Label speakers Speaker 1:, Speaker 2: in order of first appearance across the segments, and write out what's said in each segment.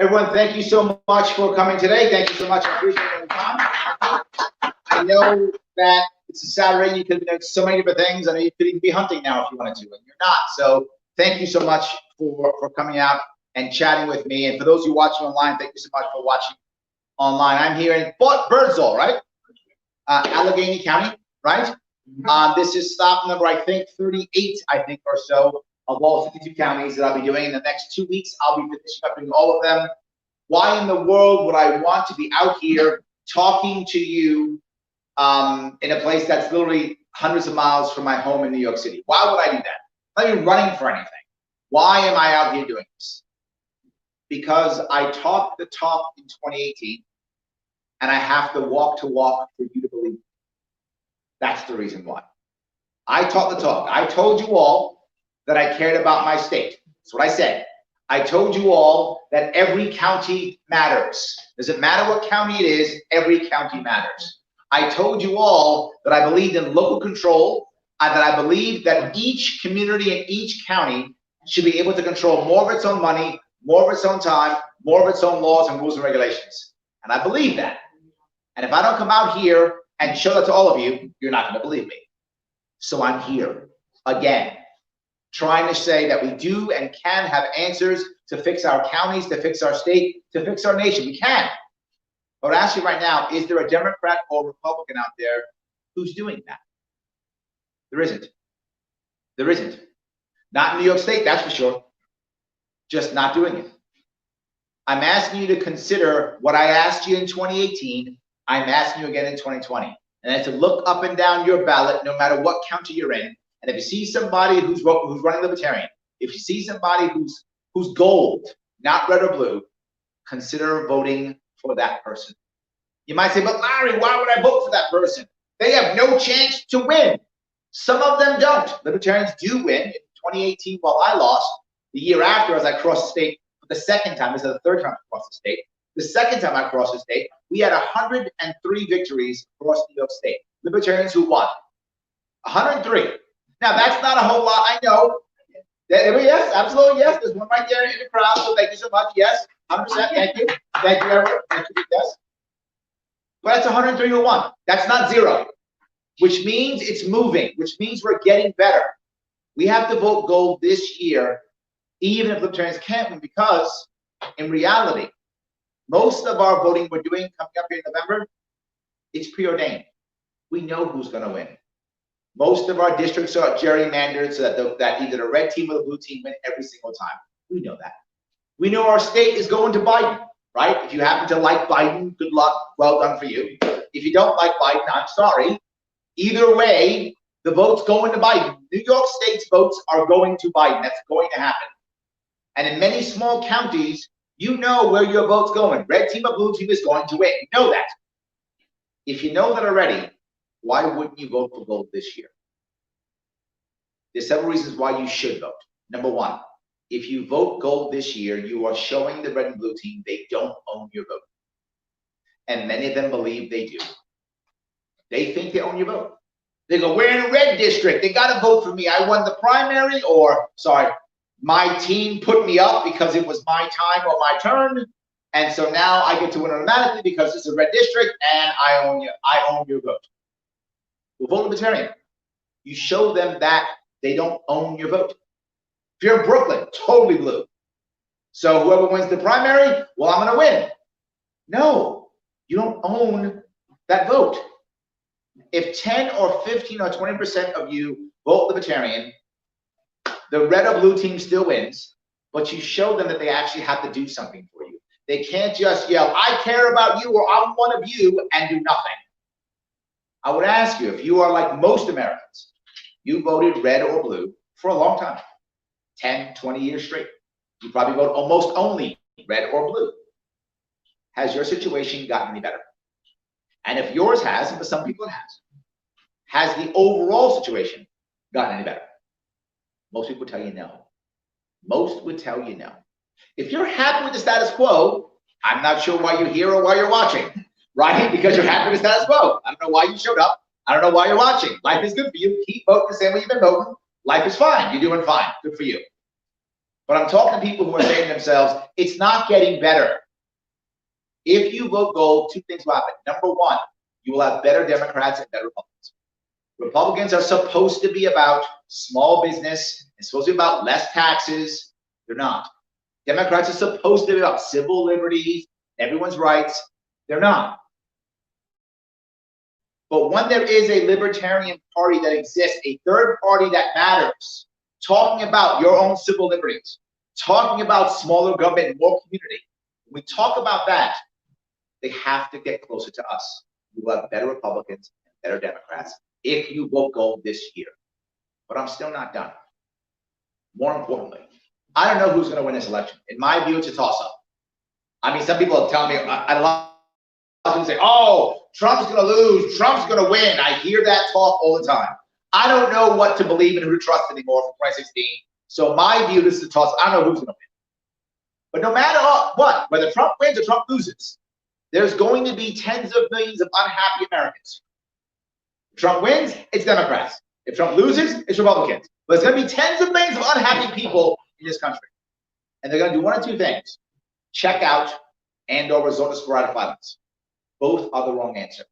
Speaker 1: Everyone, thank you so much for coming today. Thank you so much. I appreciate your time. I know that it's a Saturday. You could do so many different things. I know you could even be hunting now if you wanted to, and you're not. So thank you so much for coming out and chatting with me. And for those of you watching online, thank you so much for watching online. I'm here in Birdsall, right? Allegany County, right? This is stop number, I think, 38, or so, of all 52 counties that I'll be doing. In the next 2 weeks, I'll be finishing up doing all of them. Why in the world would I want to be out here talking to you in a place that's literally hundreds of miles from my home in New York City? Why would I do that? I'm not even running for anything. Why am I out here doing this? Because I talked the talk in 2018, and I have to walk for you to believe me. That's the reason why. I talked the talk. I told you all that I cared about my state. That's what I said. I told you all that every county matters. Doesn't matter what county it is, every county matters. I told you all that I believed in local control, and that I believed that each community in each county should be able to control more of its own money, more of its own time, more of its own laws and rules and regulations. And I believe that. And if I don't come out here and show that to all of you, you're not going to believe me. So I'm here again, trying to say that we do and can have answers to fix our counties, to fix our state, to fix our nation. We can. But I ask you right now, is there a Democrat or Republican out there who's doing that? There isn't. There isn't. Not in New York State, that's for sure. Just not doing it. I'm asking you to consider what I asked you in 2018. I'm asking you again in 2020. And that's to look up and down your ballot, no matter what county you're in. And if you see somebody who's running Libertarian, if you see somebody who's gold, not red or blue, consider voting for that person. You might say, but Larry, why would I vote for that person? They have no chance to win. Some of them don't. Libertarians do win. In 2018, while I lost, the year after, as I crossed the state for the second time, this is the third time I crossed the state. The second time I crossed the state, we had 103 victories across New York State. Libertarians who won. 103. Now, that's not a whole lot, I know. Yes, absolutely, yes. There's one right there in the crowd, so thank you so much. Yes, 100%, thank you. Thank you, everyone. Thank you, yes. But that's 103 to 1. That's not zero, which means it's moving, which means we're getting better. We have to vote gold this year, even if Libertarians can't win, because in reality, most of our voting we're doing coming up here in November, it's preordained. We know who's going to win. Most of our districts are gerrymandered so that either the red team or the blue team win every single time. We know that. We know our state is going to Biden, right? If you happen to like Biden, good luck. Well done for you. If you don't like Biden, I'm sorry. Either way, the vote's going to Biden. New York State's votes are going to Biden. That's going to happen. And in many small counties, you know where your vote's going. Red team or blue team is going to win. You know that. If you know that already, why wouldn't you vote for gold this year? There's several reasons why you should vote. Number one, if you vote gold this year, you are showing the red and blue team they don't own your vote. And many of them believe they do. They think they own your vote. They go, we're in a red district. They got to vote for me. I won the primary, or, sorry, my team put me up because it was my time or my turn. And so now I get to win automatically because it's a red district and I own your vote. Well, vote Libertarian. You show them that they don't own your vote. If you're in Brooklyn, totally blue. So whoever wins the primary, well, I'm going to win. No, you don't own that vote. If 10 or 15 or 20% of you vote Libertarian, the red or blue team still wins, but you show them that they actually have to do something for you. They can't just yell, I care about you, or I'm one of you, and do nothing. I would ask you, if you are like most Americans, you voted red or blue for a long time, 10, 20 years straight. You probably vote almost only red or blue. Has your situation gotten any better? And if yours has, and for some people it has the overall situation gotten any better? Most people would tell you no. Most would tell you no. If you're happy with the status quo, I'm not sure why you're here or why you're watching, right? Because you're happy with the status quo. I don't know why you showed up. I don't know why you're watching. Life is good for you. Keep voting the same way you've been voting. Life is fine. You're doing fine. Good for you. But I'm talking to people who are saying to themselves, it's not getting better. If you vote gold, two things will happen. Number one, you will have better Democrats and better Republicans. Republicans are supposed to be about small business. It's supposed to be about less taxes. They're not. Democrats are supposed to be about civil liberties, everyone's rights. They're not. But when there is a libertarian party that exists, a third party that matters, talking about your own civil liberties, talking about smaller government and more community, when we talk about that, they have to get closer to us. You will have better Republicans and better Democrats if you vote gold this year. But I'm still not done. More importantly, I don't know who's going to win this election. In my view, it's a toss-up. I mean, some people are telling me, a lot of people say, oh, Trump's going to lose, Trump's going to win. I hear that talk all the time. I don't know what to believe and who to trust anymore from 2016. So my view, this is a toss-up. I don't know who's going to win. But no matter what, whether Trump wins or Trump loses, there's going to be tens of millions of unhappy Americans. If Trump wins, it's Democrats. If Trump loses, it's Republicans. But there's going to be tens of millions of unhappy people in this country. And they're going to do one of two things: check out and or resort to sporadic violence. Both are the wrong answer.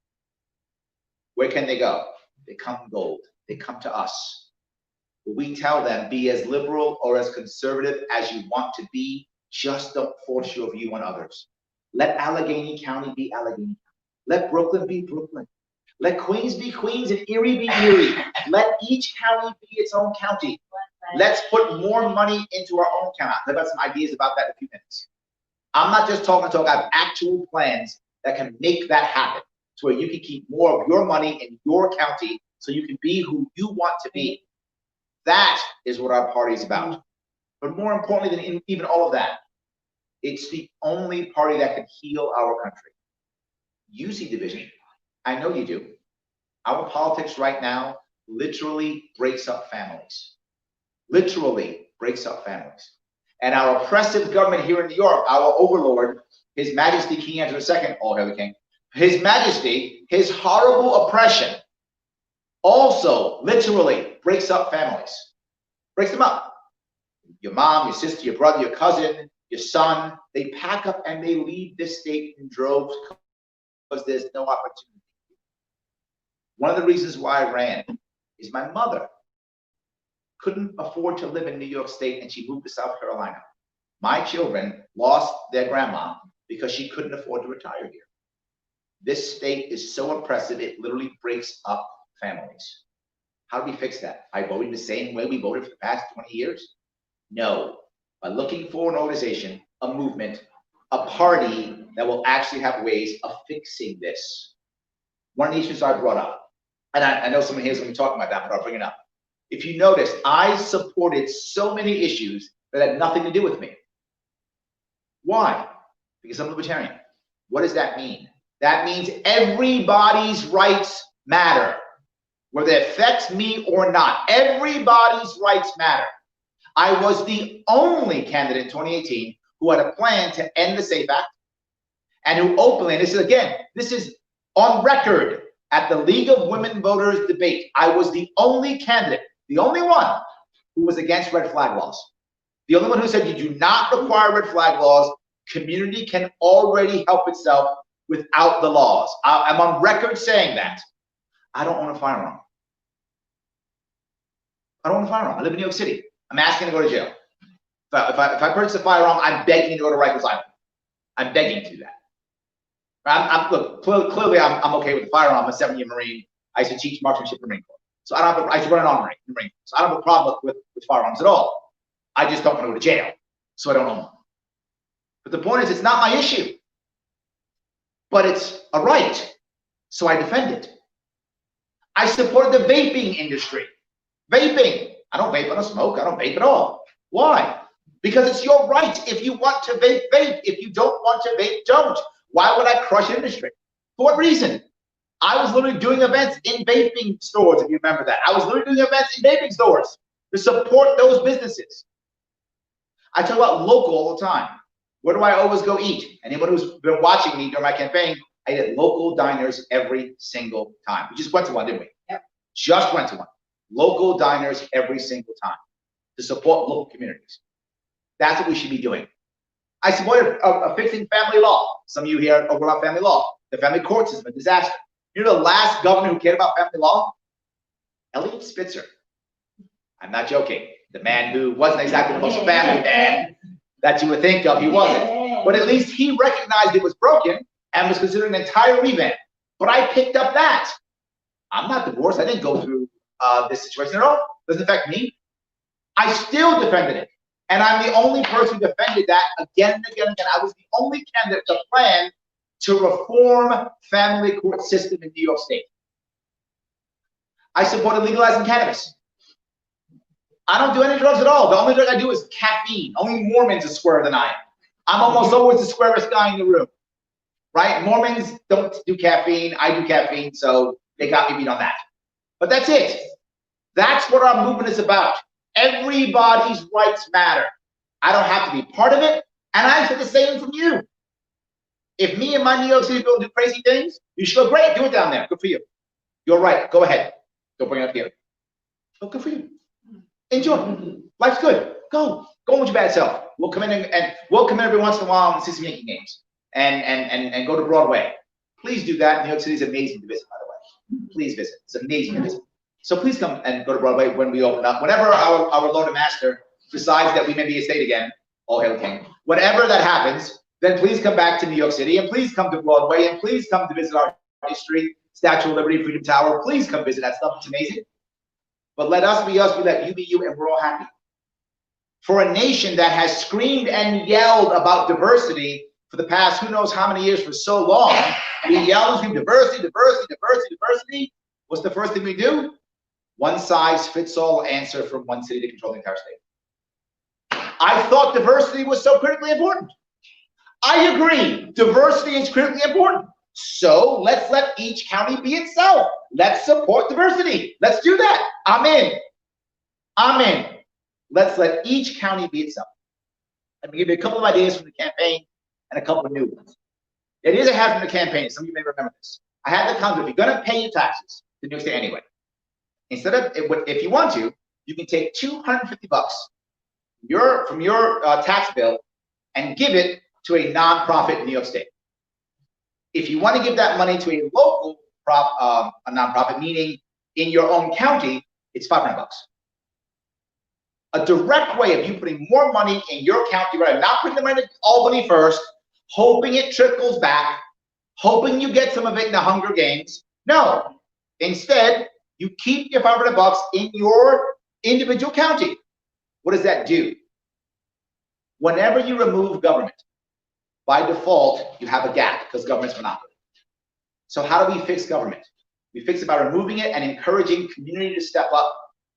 Speaker 1: Where can they go? They come gold. They come to us. We tell them, be as liberal or as conservative as you want to be. Just don't force your view on others. Let Allegany County be Allegany County. Let Brooklyn be Brooklyn. Let Queens be Queens and Erie be Erie. Let each county be its own county. Let's put more money into our own county. I've got some ideas about that in a few minutes. I'm not just talking talk. I have actual plans that can make that happen, to where you can keep more of your money in your county so you can be who you want to be. That is what our party is about. But more importantly than even all of that, it's the only party that can heal our country. You see division. I know you do. Our politics right now literally breaks up families. Literally breaks up families. And our oppressive government here in New York, our overlord, His Majesty King Andrew II, all hail the King, His Majesty, his horrible oppression also literally breaks up families. Breaks them up. Your mom, your sister, your brother, your cousin, your son, they pack up and they leave this state in droves because there's no opportunity. One of the reasons why I ran is my mother couldn't afford to live in New York State and she moved to South Carolina. My children lost their grandma because she couldn't afford to retire here. This state is so oppressive, it literally breaks up families. How do we fix that? By voting the same way we voted for the past 20 years? No. By looking for an organization, a movement, a party that will actually have ways of fixing this. One of the issues I brought up, and I know someone here is going to be talking about that, but I'll bring it up. If you notice, I supported so many issues that had nothing to do with me. Why? Because I'm libertarian. What does that mean? That means everybody's rights matter. Whether it affects me or not, everybody's rights matter. I was the only candidate in 2018 who had a plan to end the SAFE Act and who openly, and this is on record at the League of Women Voters debate, I was the only candidate, the only one who was against red flag laws. The only one who said you do not require red flag laws. Community can already help itself without the laws. I'm on record saying that. I don't own a firearm. I don't own a firearm. I live in New York City. I'm asking to go to jail. If I purchase a firearm, I'm begging to go to Rikers Island. I'm begging to do that. Look, clearly I'm okay with the firearm. I'm a 7-year Marine. I used to teach marksmanship in the Marine Corps. So I used to run an armory in the Marine Corps. So I don't have a problem with firearms at all. I just don't want to go to jail, so I don't own one. But the point is, it's not my issue. But it's a right, so I defend it. I support the vaping industry. Vaping. I don't vape, I don't smoke, I don't vape at all. Why? Because it's your right. If you want to vape, vape. If you don't want to vape, don't. Why would I crush industry? For what reason? I was literally doing events in vaping stores, if you remember that. I was literally doing events in vaping stores to support those businesses. I talk about local all the time. Where do I always go eat? Anyone who's been watching me during my campaign, I eat at local diners every single time. We just went to one, didn't we? Yep. Just went to one. Local diners every single time to support local communities. That's what we should be doing. I supported fixing family law. Some of you here are about family law. The family court system, a disaster. You know the last governor who cared about family law? Eliot Spitzer. I'm not joking. The man who wasn't exactly the most family man that you would think of, he wasn't. But at least he recognized it was broken and was considering an entire revamp. But I picked up that. I'm not divorced. I didn't go through this situation at all. It doesn't affect me. I still defended it. And I'm the only person who defended that again and again and again. I was the only candidate with a plan to reform family court system in New York State. I supported legalizing cannabis. I don't do any drugs at all. The only drug I do is caffeine. Only Mormons are squarer than I am. I'm almost always the squarest guy in the room, right? Mormons don't do caffeine. I do caffeine, so they got me beat on that. But that's it. That's what our movement is about. Everybody's rights matter. I don't have to be part of it, and I expect the same from you. If me and my New York City people do crazy things, you should go, great, do it down there. Good for you. You're right. Go ahead. Don't bring it up here. Oh, good for you. Enjoy. Life's good. Go on with your bad self. We'll come in and we'll come in every once in a while and see some Yankee games and go to Broadway. Please do that. New York City is amazing to visit, by the way. Please visit. It's amazing to visit. So please come and go to Broadway when we open up. Whenever our Lord and Master decides that we may be a state again, all hail the King. Whenever that happens, then please come back to New York City and please come to Broadway and please come to visit our history, Statue of Liberty, Freedom Tower. Please come visit that stuff. It's amazing. But let us, we let you be you, and we're all happy. For a nation that has screamed and yelled about diversity for the past who knows how many years, for so long, we yell and scream diversity, diversity, diversity, diversity. What's the first thing we do? One size fits all answer from one city to control the entire state. I thought diversity was so critically important. I agree, diversity is critically important. So let's let each county be itself. Let's support diversity. Let's do that. I'm in. I'm in. Let's let each county be itself. Let me give you a couple of ideas from the campaign and a couple of new ones. The ideas I had from the campaign, some of you may remember this. I had the concept, if you're going to pay your taxes to New York State anyway, instead of, if you want to, you can take $250 from your tax bill and give it to a nonprofit in New York State. If you want to give that money to a local a nonprofit, meaning in your own county, it's $500. A direct way of you putting more money in your county, right? Not putting the money in Albany first, hoping it trickles back, hoping you get some of it in the Hunger Games. No, instead, you keep your $500 in your individual county. What does that do? Whenever you remove government, by default, you have a gap because government's monopoly. So how do we fix government? We fix it by removing it and encouraging community to step up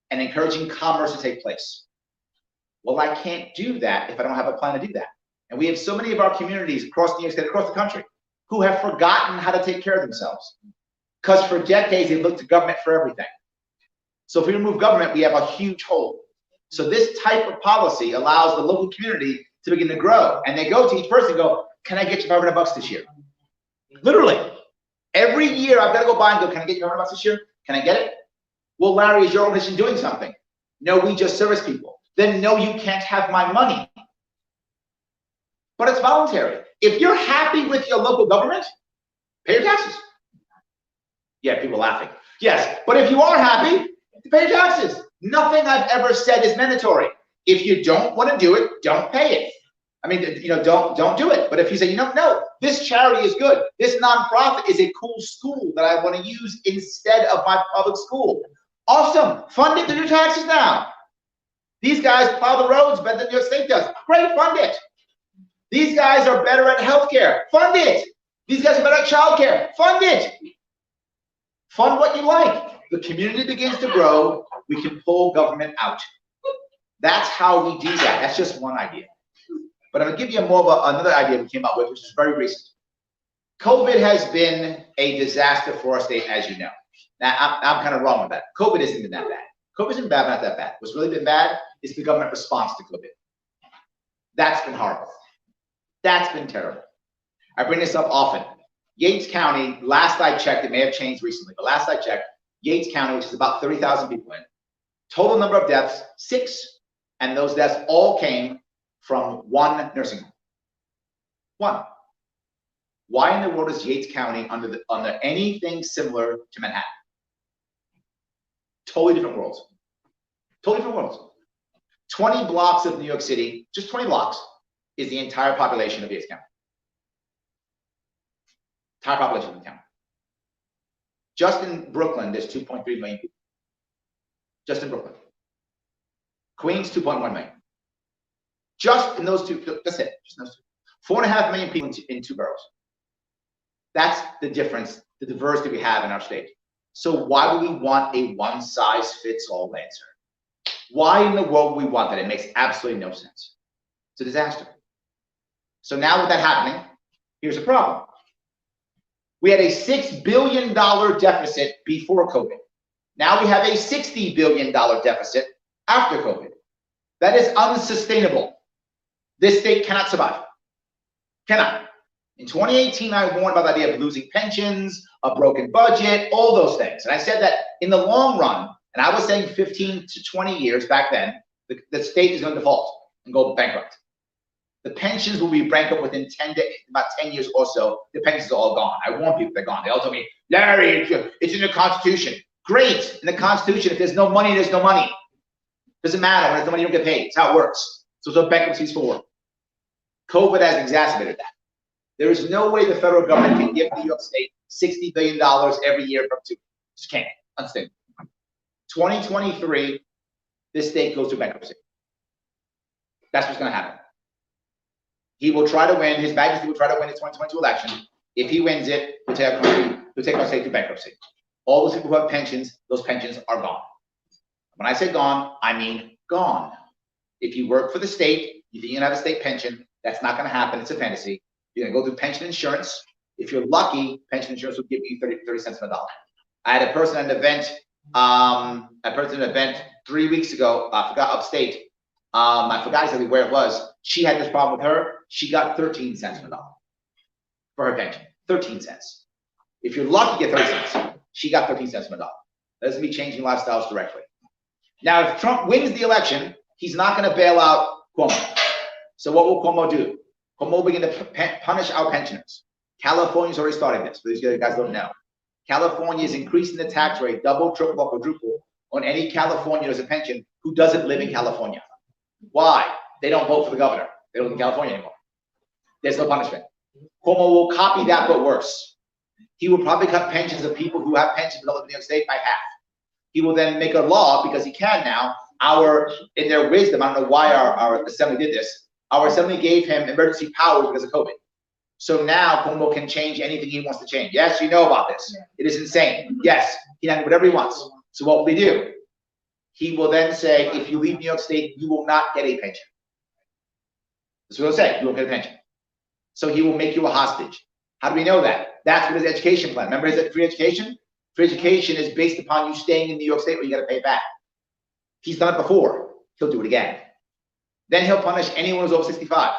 Speaker 1: and encouraging commerce to take place. Well, I can't do that if I don't have a plan to do that. And we have so many of our communities across New York State, across the country, who have forgotten how to take care of themselves. Because for decades, they looked to government for everything. So if we remove government, we have a huge hole. So this type of policy allows the local community to begin to grow. And they go to each person and go, can I get you $500 this year? Literally. Every year, I've got to go by and go, can I get you $500 this year? Can I get it? Well, Larry, is your organization doing something? No, we just service people. Then no, you can't have my money. But it's voluntary. If you're happy with your local government, pay your taxes. Yeah, people laughing. Yes, but if you are happy, pay your taxes. Nothing I've ever said is mandatory. If you don't want to do it, don't pay it. I mean, don't do it. But if you say, no, this charity is good. This nonprofit is a cool school that I want to use instead of my public school. Awesome. Fund it through your taxes now. These guys plow the roads better than your state does. Great, fund it. These guys are better at healthcare. Fund it. These guys are better at childcare. Fund it. Fund what you like. The community begins to grow. We can pull government out. That's how we do that. That's just one idea. But I'm going to give you more of another idea we came up with, which is very recent. COVID has been a disaster for our state, as you know. Now, I'm kind of wrong with that. COVID isn't been that bad. COVID's been bad, not that bad. What's really been bad is the government response to COVID. That's been horrible. That's been terrible. I bring this up often. Yates County, last I checked, it may have changed recently, but last I checked, Yates County, which is about 30,000 people in, total number of deaths, 6. And those deaths all came from one nursing home. One. Why in the world is Yates County under anything similar to Manhattan? Totally different worlds. Totally different worlds. 20 blocks of New York City, just 20 blocks, is the entire population of Yates County. Entire population of the county. Just in Brooklyn, there's 2.3 million people. Just in Brooklyn. Queens, 2.1 million. Just in those two, that's it. Just in those two. 4.5 million people in two boroughs. That's the difference, the diversity we have in our state. So why would we want a one-size-fits-all answer? Why in the world would we want that? It makes absolutely no sense. It's a disaster. So now with that happening, here's a problem. We had a $6 billion deficit before COVID. Now we have a $60 billion deficit after COVID. That is unsustainable. This state cannot survive. Cannot. In 2018, I warned about the idea of losing pensions, a broken budget, all those things. And I said that in the long run, and I was saying 15 to 20 years back then, the state is going to default and go bankrupt. The pensions will be bankrupt within about 10 years or so. The pensions are all gone. I warn people they're gone. They all tell me, Larry, it's in the Constitution. Great. In the Constitution, if there's no money, there's no money. Doesn't matter. When there's no money, you don't get paid. It's how it works. So it's what bankruptcy is for. COVID has exacerbated that. There is no way the federal government can give New York State $60 billion every year from two. Just can't. Unsustainable. 2023, this state goes to bankruptcy. That's what's going to happen. He will try to win, His Majesty will try to win the 2022 election. If he wins it, he'll take our state to bankruptcy. All those people who have pensions, those pensions are gone. When I say gone, I mean gone. If you work for the state, you think you're going to have a state pension, that's not going to happen. It's a fantasy. You're going to go through pension insurance. If you're lucky, pension insurance will give you 30 cents on the dollar. I had a person at an event 3 weeks ago, I forgot, upstate. I forgot exactly where it was. She had this problem with her. She got 13 cents on the dollar for her pension. 13 cents. If you're lucky, you get 30 cents. She got 13 cents on the dollar. That doesn't mean changing lifestyles directly. Now, if Trump wins the election, he's not going to bail out Cuomo. So what will Cuomo do? Cuomo will begin to punish our pensioners. California's already started this, but these guys don't know. California is increasing the tax rate, double, triple, or quadruple on any Californian who has a pension who doesn't live in California. Why? They don't vote for the governor. They don't live in California anymore. There's no punishment. Cuomo will copy that, but worse. He will probably cut pensions of people who have pensions but don't live in New York State by half. He will then make a law, because he can now, in their wisdom, I don't know why our assembly did this, our assembly gave him emergency powers because of COVID. So now Cuomo can change anything he wants to change. Yes, you know about this. It is insane. Yes, he can do whatever he wants. So what will he do? He will then say, if you leave New York State, you will not get a pension. That's what he'll say. You won't get a pension. So he will make you a hostage. How do we know that? That's what his education plan. Remember his free education? Free education is based upon you staying in New York State where you got to pay it back. He's done it before. He'll do it again. Then he'll punish anyone who's over 65.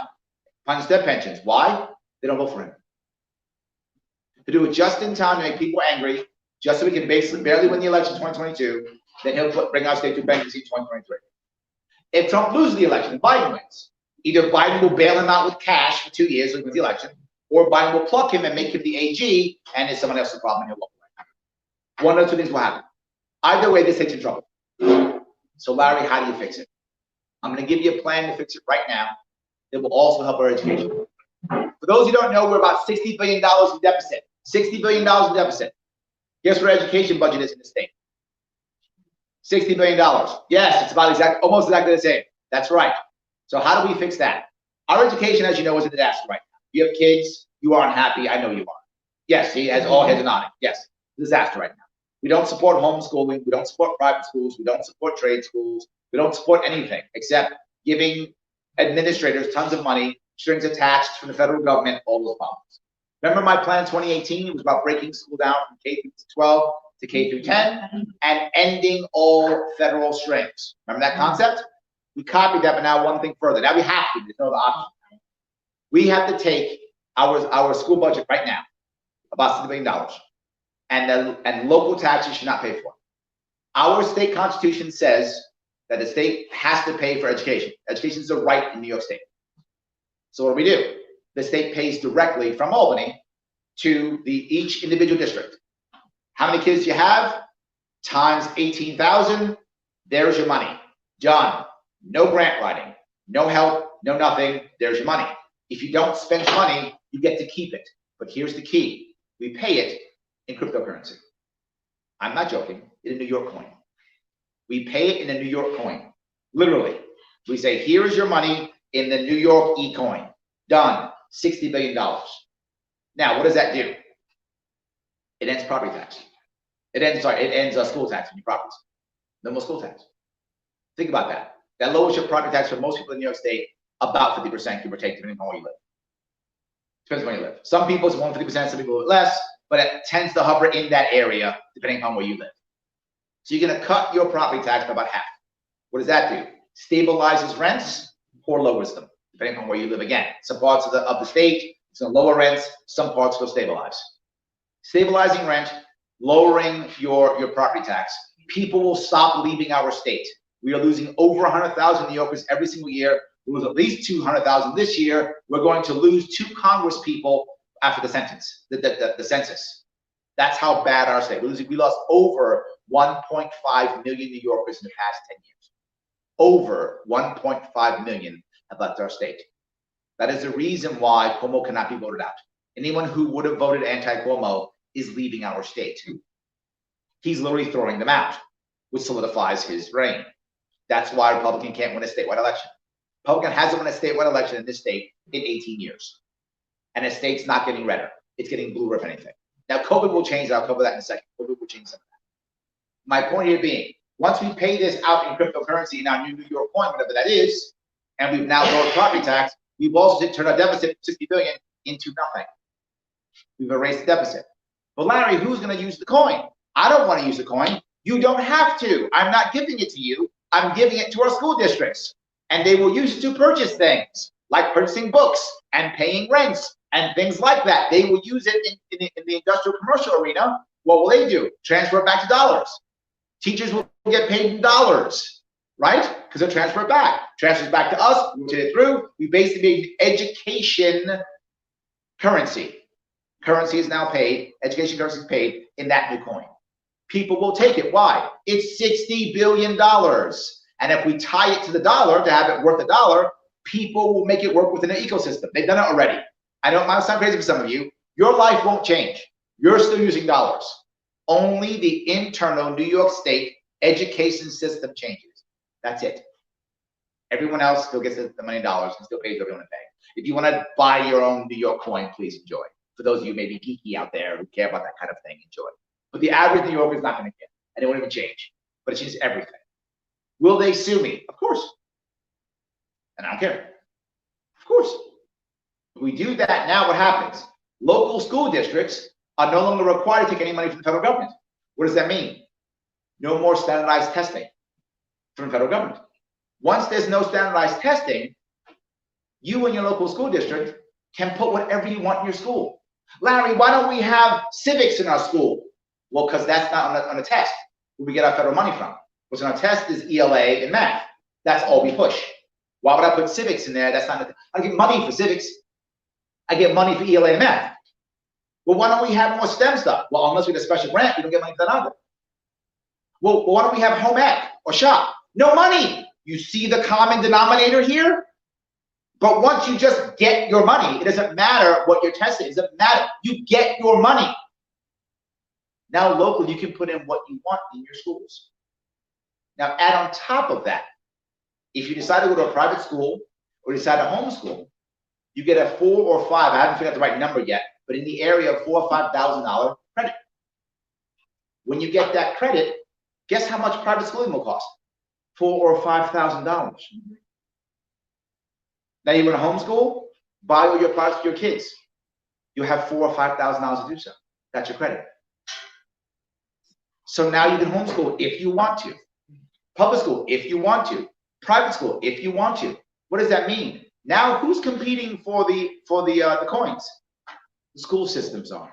Speaker 1: Punish their pensions. Why? They don't vote for him. To do it just in time to make people angry, just so we can basically barely win the election in 2022, then he'll bring our state to bankruptcy in 2023. If Trump loses the election and Biden wins, either Biden will bail him out with cash for 2 years so he wins the election, or Biden will pluck him and make him the AG, and it's someone else's problem and he'll walk away. One of the two things will happen. Either way, this takes in trouble. So Larry, how do you fix it? I'm going to give you a plan to fix it right now that will also help our education. For those who don't know, we're about $60 billion in deficit. $60 billion in deficit. Guess what our education budget is in the state? $60 billion. Yes, it's about almost exactly the same. That's right. So how do we fix that? Our education, as you know, is a disaster right now. You have kids, you are unhappy. I know you are. Yes, he has all heads nodding. Yes, disaster right now. We don't support homeschooling. We don't support private schools. We don't support trade schools. We don't support anything except giving administrators tons of money, strings attached from the federal government, all those problems. Remember my plan in 2018? It was about breaking school down from K through 12 to K through 10 and ending all federal strings. Remember that concept? We copied that, but now one thing further. Now we have to. There's no other option. We have to take our school budget right now, about $60 billion, and local taxes should not pay for it. Our state constitution says that the state has to pay for education. Education is a right in New York State. So what do? The state pays directly from Albany to each individual district. How many kids you have? Times 18,000. There's your money. Done. No grant writing, no help, no nothing. There's your money. If you don't spend money, you get to keep it. But here's the key. We pay it in cryptocurrency. I'm not joking. In a New York coin. We pay it in a New York coin. Literally. We say, here is your money in the New York e-coin. Done. $60 billion. Now, what does that do? It ends property tax. It ends school tax on your properties. No more school tax. Think about that. That lowers your property tax for most people in New York State about 50%, give or take, depending on where you live. Depends on where you live. Some people it's 150%, some people less, but it tends to hover in that area depending on where you live. So you're going to cut your property tax by about half. What does that do? Stabilizes rents or lowers them, depending on where you live. Again, some parts of the state, it's going to lower rents, some parts will stabilize. Stabilizing rent, lowering your property tax. People will stop leaving our state. We are losing over 100,000 New Yorkers every single year. We lose at least 200,000 this year. We're going to lose 2 Congress people after the census. That's how bad our state. We lost over 1.5 million New Yorkers in the past 10 years. Over 1.5 million have left our state. That is the reason why Cuomo cannot be voted out. Anyone who would have voted anti-Cuomo is leaving our state. He's literally throwing them out, which solidifies his reign. That's why Republican can't win a statewide election. Republican hasn't won a statewide election in this state in 18 years. And the state's not getting redder. It's getting bluer, if anything. Now, COVID will change. I'll cover that in a second. COVID will change some of that. My point here being, once we pay this out in cryptocurrency in our New York coin, whatever that is, and we've now lowered property tax, we've also turned our deficit from 60 billion into nothing. We've erased the deficit. But Larry, who's going to use the coin? I don't want to use the coin. You don't have to. I'm not giving it to you. I'm giving it to our school districts. And they will use it to purchase things like purchasing books and paying rents and things like that. They will use it in the industrial commercial arena. What will they do? Transfer it back to dollars. Teachers will get paid in dollars, right? Because they'll transfer it back. Transfers back to us. We rotate it through. We basically made education currency. Currency is now paid. Education currency is paid in that new coin. People will take it. Why? It's $60 billion. And if we tie it to the dollar to have it worth $1, people will make it work within an ecosystem. They've done it already. I know it might sound crazy for some of you. Your life won't change. You're still using dollars. Only the internal New York State education system changes. That's it. Everyone else still gets the money in dollars and still pays what they want to pay. If you want to buy your own New York coin, please enjoy. For those of you maybe geeky out there who care about that kind of thing, enjoy. But the average New Yorker is not going to care, and it won't even change. But it changes everything. Will they sue me? Of course. And I don't care. Of course. If we do that, now what happens? Local school districts are no longer required to take any money from the federal government. What does that mean? No more standardized testing from the federal government. Once there's no standardized testing, you and your local school district can put whatever you want in your school. Larry, why don't we have civics in our school? Well, because that's not on a test where we get our federal money from. What's on our test is ELA and math. That's all we push. Why would I put civics in there? That's not. I get money for civics. I get money for ELA and math. Well, why don't we have more STEM stuff? Well, unless we get a special grant, we don't get money for that either. Well, why don't we have home ec or shop? No money. You see the common denominator here? But once you just get your money, it doesn't matter what your test is. It doesn't matter. You get your money. Now, locally, you can put in what you want in your schools. Now, add on top of that, if you decide to go to a private school or decide to homeschool, you get a 4 or 5, I haven't figured out the right number yet, but in the area of $4,000 or $5,000 credit. When you get that credit, guess how much private schooling will cost? $4,000 or $5,000. Now you want to homeschool, buy all your products for your kids. You have $4,000 or $5,000 to do so. That's your credit. So now you can homeschool if you want to. Public school, if you want to. Private school, if you want to. What does that mean? Now, who's competing for the coins? The school systems are.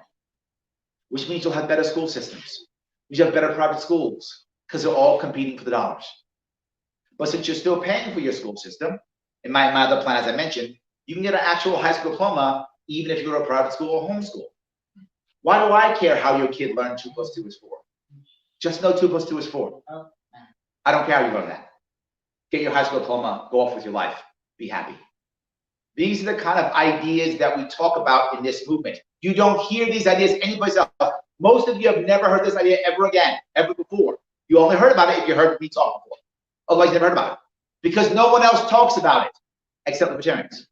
Speaker 1: Which means you'll have better school systems. You have better private schools because they're all competing for the dollars. But since you're still paying for your school system, in my other plan, as I mentioned, You can get an actual high school diploma even if you go to a private school or homeschool. Why do I care how your kid learned 2 + 2 is 4? Just know 2 + 2 is 4. I don't care how you learn that. Get your high school diploma, go off with your life, be happy. These are the kind of ideas that we talk about in this movement. You don't hear these ideas anyplace else. Most of you have never heard this idea ever again, ever before. You only heard about it if you heard me talk before. Otherwise, you never heard about it. Because no one else talks about it, except libertarians.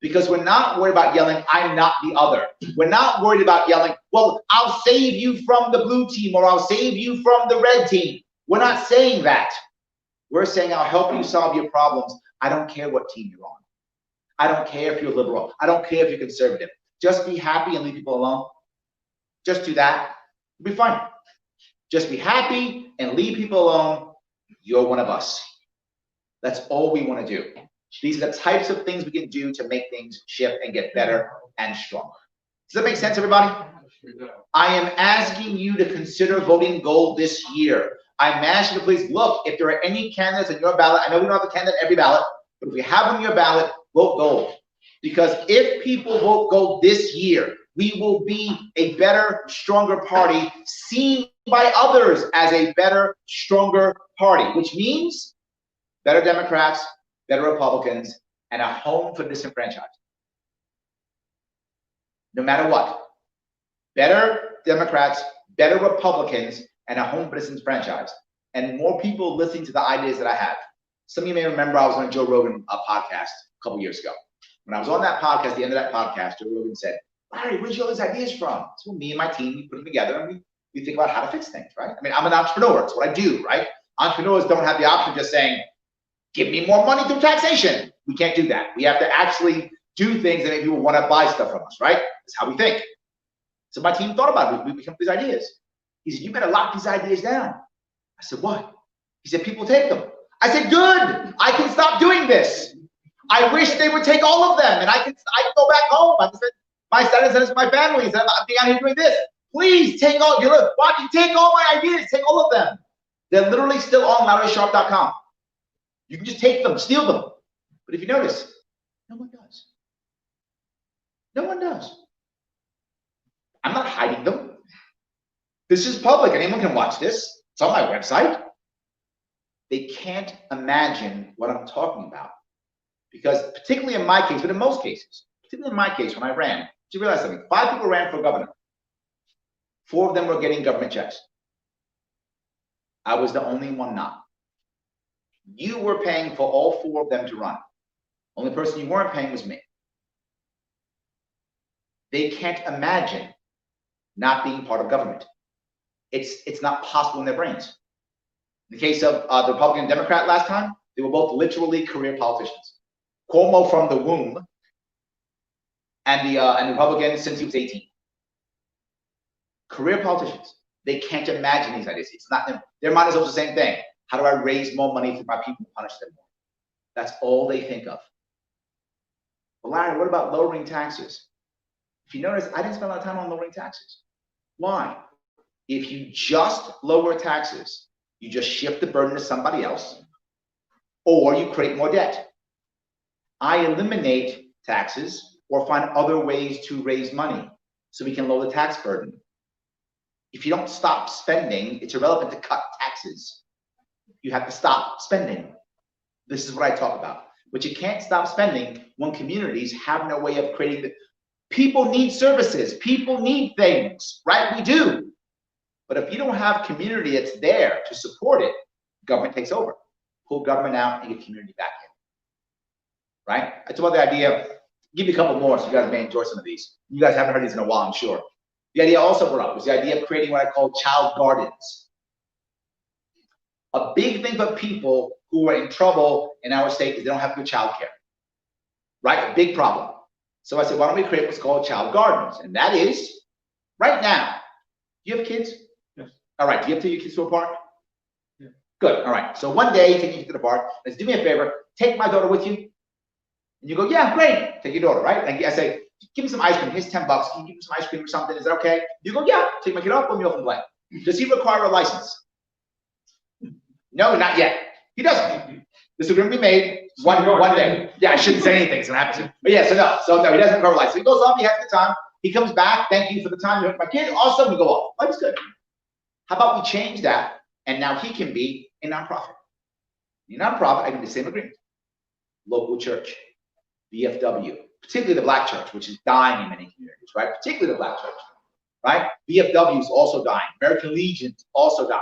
Speaker 1: Because we're not worried about yelling, I'm not the other. We're not worried about yelling, well, I'll save you from the blue team, or I'll save you from the red team. We're not saying that. We're saying, I'll help you solve your problems. I don't care what team you're on. I don't care if you're liberal. I don't care if you're conservative. Just be happy and leave people alone. Just do that. You'll be fine. Just be happy and leave people alone. You're one of us. That's all we want to do. These are the types of things we can do to make things shift and get better and stronger. Does that make sense, everybody? I am asking you to consider voting gold this year. I'm asking you to please look, if there are any candidates on your ballot, I know we don't have a candidate on every ballot, but if we have them on your ballot, vote gold. Because if people vote gold this year, we will be a better, stronger party, seen by others as a better, stronger party, which means better Democrats, better Republicans, and a home for disenfranchised. No matter what. Better Democrats, better Republicans, and a home for disenfranchised. And more people listening to the ideas that I have. Some of you may remember I was on Joe Rogan podcast a couple years ago. When I was on that podcast, at the end of that podcast, Joe Rogan said, Larry, where'd you get all these ideas from? So me and my team, we put them together and we think about how to fix things, right? I mean, I'm an entrepreneur. It's what I do, right? Entrepreneurs don't have the option of just saying, give me more money through taxation. We can't do that. We have to actually do things that make people want to buy stuff from us, right? That's how we think. So my team thought about it. We came up with these ideas. He said, you better lock these ideas down. I said, what? He said, people take them. I said, good. I can stop doing this. I wish they would take all of them, and I can go back home. I said, my status sentence with my family. He said, I'm being out here doing this. Please take all. Why don't you take all my ideas? Take all of them. They're literally still on LarrySharpe.com. You can just take them, steal them. But if you notice, no one does. No one does. I'm not hiding them. This is public. Anyone can watch this. It's on my website. They can't imagine what I'm talking about. Because particularly in my case, but in most cases, particularly in my case, when I ran, did you realize something? 5 people ran for governor. 4 of them were getting government checks. I was the only one not. You were paying for all 4 of them to run. Only person you weren't paying was me. They can't imagine not being part of government. It's not possible in their brains. In the case of the Republican and Democrat last time, they were both literally career politicians. Cuomo from the womb, and the Republican since he was 18. Career politicians. They can't imagine these ideas. It's not them. Their mind is always the same thing. How do I raise more money for my people and punish them more? That's all they think of. Well, Larry, what about lowering taxes? If you notice, I didn't spend a lot of time on lowering taxes. Why? If you just lower taxes, you just shift the burden to somebody else, or you create more debt. I eliminate taxes or find other ways to raise money so we can lower the tax burden. If you don't stop spending, it's irrelevant to cut taxes. You have to stop spending. This is what I talk about. But you can't stop spending when communities have no way of creating the people need services, people need things, right? We do. But if you don't have community that's there to support it, government takes over. Pull government out and get community back in. Right? I talk about the idea, give you a couple more so you guys may enjoy some of these. You guys haven't heard these in a while, I'm sure. The idea also brought up was the idea of creating what I call child gardens. A big thing for people who are in trouble in our state is they don't have good child care. Right? A big problem. So I said, why don't we create what's called child gardens? And that is, right now, do you have kids? Yes. All right, do you have to take your kids to a park? Yeah. Good, all right. So one day, take you to the park. Let's do me a favor, take my daughter with you. And you go, yeah, great. Take your daughter, right? And I say, give me some ice cream. Here's $10. Can you give me some ice cream or something? Is that okay? You go, yeah. Take my kid off, put me off and play. Does he require a license? No, not yet. He doesn't. This agreement we made one day. Yeah, I shouldn't say anything, so happen to. But yeah, so no, he doesn't cover license. So he goes off, he has the time, he comes back, thank you for the time you with my kid, all of a sudden we go off. Life's good. How about we change that, and now he can be a nonprofit. A nonprofit, I do the same agreement. Local church, VFW, particularly the black church, which is dying in many communities, right? Particularly the black church, right? VFW is also dying. American Legion is also dying,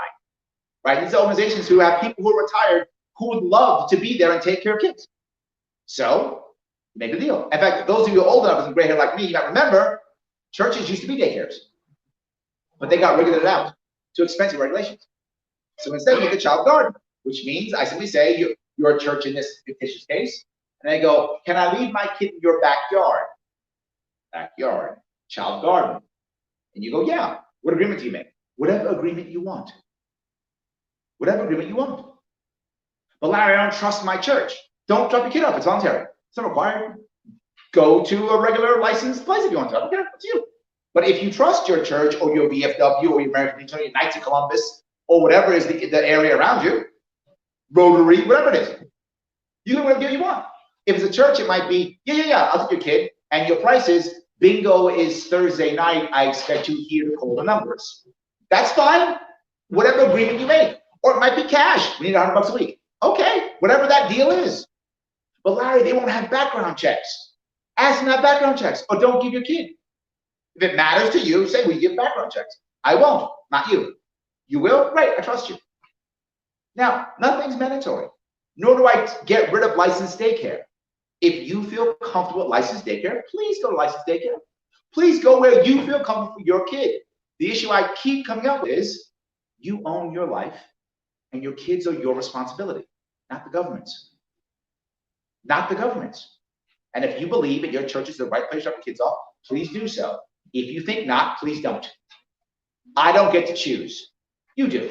Speaker 1: right? These are organizations who have people who are retired who would love to be there and take care of kids. So, make a deal. In fact, those of you old enough and gray hair like me, you might remember, churches used to be daycares, but they got regulated out. Too expensive regulations. So instead, make a child garden, which means I simply say, you're a church in this fictitious case, and I go, can I leave my kid in your backyard? Backyard, child garden. And you go, yeah. What agreement do you make? Whatever agreement you want. Whatever agreement you want. But Larry, I don't trust my church. Don't drop your kid off. It's voluntary. It's not required. Go to a regular licensed place if you want to. Okay, it's you. But if you trust your church or your VFW or your American Legion, your Knights of Columbus, or whatever is the area around you, Rotary, whatever it is, you can do whatever you want. If it's a church, it might be, yeah, I'll take your kid, and your price is, bingo is Thursday night, I expect you here to call the numbers. That's fine. Whatever agreement you make. Or it might be cash. We need $100 a week. Okay, whatever that deal is. But Larry, they won't have background checks. Ask them to have background checks, or don't give your kid. If it matters to you, say, we give background checks. I won't, not you. You will? Great, I trust you. Now, nothing's mandatory, nor do I get rid of licensed daycare. If you feel comfortable with licensed daycare, please go to licensed daycare. Please go where you feel comfortable for your kid. The issue I keep coming up with is, you own your life, and your kids are your responsibility, not the government's. Not the government's. And if you believe that your church is the right place to drop your kids off, please do so. If you think not, please don't. I don't get to choose. You do.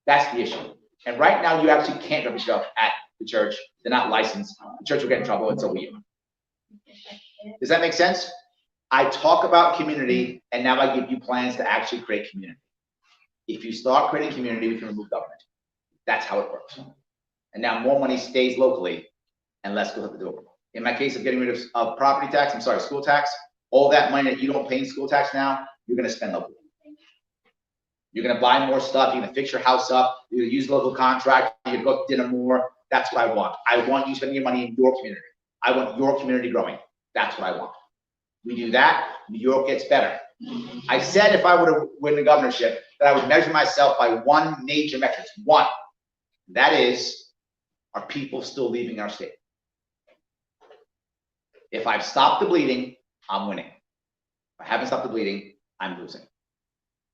Speaker 1: That's the issue. And right now, you actually can't drop yourself at the church. They're not licensed. The church will get in trouble, and so will you. Does that make sense? I talk about community, and now I give you plans to actually create community. If you start creating community, we can remove government. That's how it works. And now more money stays locally and less goes out the door. In my case of getting rid of property tax, school tax, all that money that you don't pay in school tax now, you're going to spend locally. You're going to buy more stuff. You're going to fix your house up. You're going to use local contract. You're going to go to dinner more. That's what I want. I want you spending your money in your community. I want your community growing. That's what I want. We do that, New York gets better. I said if I were to win the governorship, that I would measure myself by one major metric. One. That is, are people still leaving our state? If I've stopped the bleeding, I'm winning. If I haven't stopped the bleeding, I'm losing.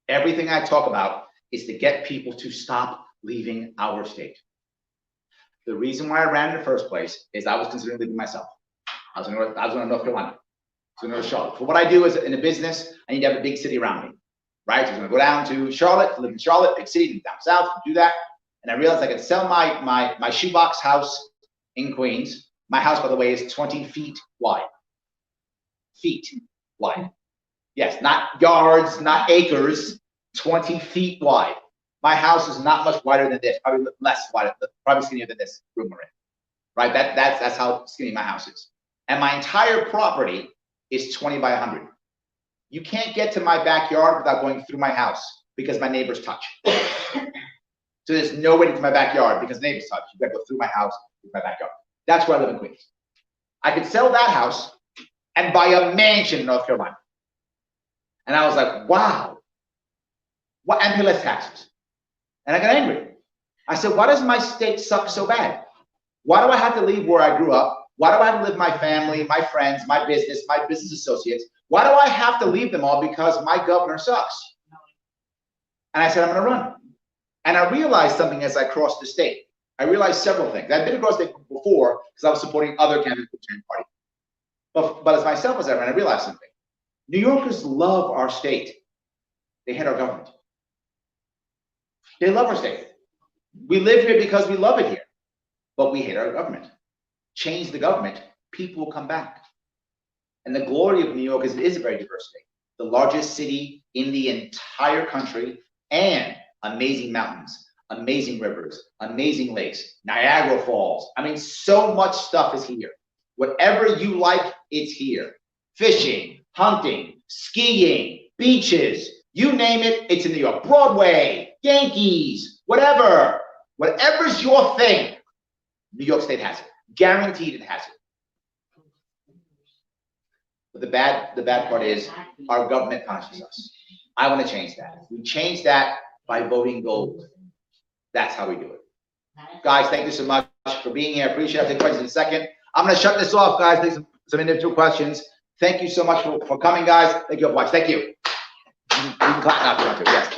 Speaker 1: Everything I talk about is to get people to stop leaving our state. The reason why I ran in the first place is I was considering leaving myself. I was going to North Carolina. I was going to Charlotte. For what I do is in a business, I need to have a big city around me, right? So I'm going to go down to Charlotte, live in Charlotte, big city, down south, do that. And I realized I could sell my shoebox house in Queens. My house, by the way, is 20 feet wide. Feet wide. Yes, not yards, not acres, 20 feet wide. My house is not much wider than this, probably less wider, probably skinnier than this room we're in, right? That's how skinny my house is. And my entire property is 20 by 100. You can't get to my backyard without going through my house because my neighbors touch. So there's no way to get to my backyard because neighbors touch. You gotta go through my house to my backyard. That's where I live in Queens. I could sell that house and buy a mansion in North Carolina. And I was like, wow. What? And pay less taxes. And I got angry. I said, why does my state suck so bad? Why do I have to leave where I grew up? Why do I have to leave my family, my friends, my business associates? Why do I have to leave them all because my governor sucks? And I said, I'm going to run. And I realized something as I crossed the state. I realized several things. I'd been across the state before because I was supporting other candidates for the Libertarian Party. But as myself as I ran, I realized something. New Yorkers love our state. They hate our government. They love our state. We live here because we love it here, but we hate our government. Change the government, people will come back. And the glory of New York is it is a very diverse state. The largest city in the entire country and amazing mountains. amazing rivers, amazing lakes, Niagara Falls. I mean, so much stuff is here. Whatever you like, it's here. Fishing, hunting, skiing, beaches, you name it, it's in New York. Broadway, Yankees, whatever. Whatever's your thing, New York State has it. Guaranteed it has it. But the bad part is our government punishes us. I want to change that. We change that by voting gold. That's how we do it. Guys, thank you so much for being here. Appreciate it. I'll take questions in a second. I'm going to shut this off, guys. Take some individual questions. Thank you so much for coming, guys. Thank you for watching. Thank you. You can clap now if you want to. Yes.